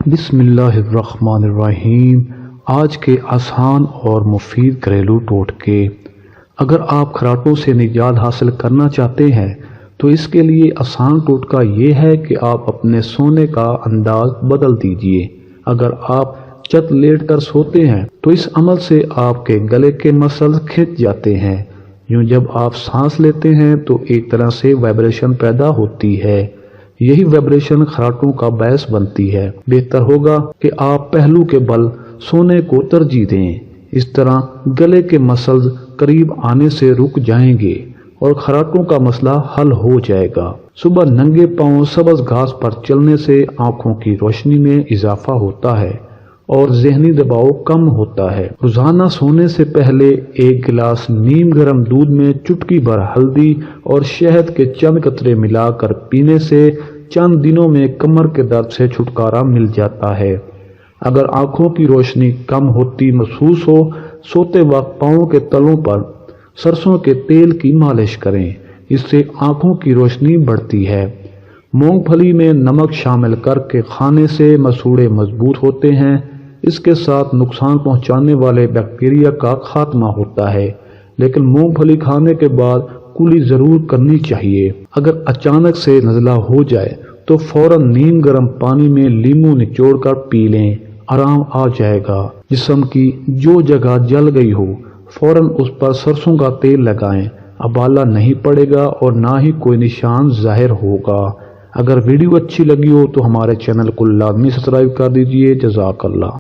بسم اللہ الرحمن الرحیم۔ آج کے آسان اور مفید گھریلو ٹوٹکے۔ اگر آپ خراٹوں سے نجات حاصل کرنا چاہتے ہیں تو اس کے لیے آسان ٹوٹکا یہ ہے کہ آپ اپنے سونے کا انداز بدل دیجئے۔ اگر آپ چت لیٹ کر سوتے ہیں تو اس عمل سے آپ کے گلے کے مسلز کھنچ جاتے ہیں۔ یوں جب آپ سانس لیتے ہیں تو ایک طرح سے وائبریشن پیدا ہوتی ہے۔ یہی وائبریشن خراٹوں کا باعث بنتی ہے۔ بہتر ہوگا کہ آپ پہلو کے بل سونے کو ترجیح دیں۔ اس طرح گلے کے مسلز قریب آنے سے رک جائیں گے اور خراٹوں کا مسئلہ حل ہو جائے گا۔ صبح ننگے پاؤں سبز گھاس پر چلنے سے آنکھوں کی روشنی میں اضافہ ہوتا ہے اور ذہنی دباؤ کم ہوتا ہے۔ روزانہ سونے سے پہلے ایک گلاس نیم گرم دودھ میں چٹکی بھر ہلدی اور شہد کے چند قطرے ملا کر پینے سے چند دنوں میں کمر کے درد سے چھٹکارا مل جاتا ہے۔ اگر آنکھوں کی روشنی کم ہوتی محسوس ہو، سوتے وقت پاؤں کے تلوں پر سرسوں کے تیل کی مالش کریں، اس سے آنکھوں کی روشنی بڑھتی ہے۔ مونگ پھلی میں نمک شامل کر کے کھانے سے مسوڑھے مضبوط ہوتے ہیں۔ اس کے ساتھ نقصان پہنچانے والے بیکٹیریا کا خاتمہ ہوتا ہے، لیکن مونگ پھلی کھانے کے بعد کلی ضرور کرنی چاہیے۔ اگر اچانک سے نزلہ ہو جائے تو فوراً نیم گرم پانی میں لیموں نچوڑ کر پی لیں، آرام آ جائے گا۔ جسم کی جو جگہ جل گئی ہو فوراً اس پر سرسوں کا تیل لگائیں، ابالہ نہیں پڑے گا اور نہ ہی کوئی نشان ظاہر ہوگا۔ اگر ویڈیو اچھی لگی ہو تو ہمارے چینل کو لازمی سبسکرائب کر دیجئے۔ جزاک اللہ۔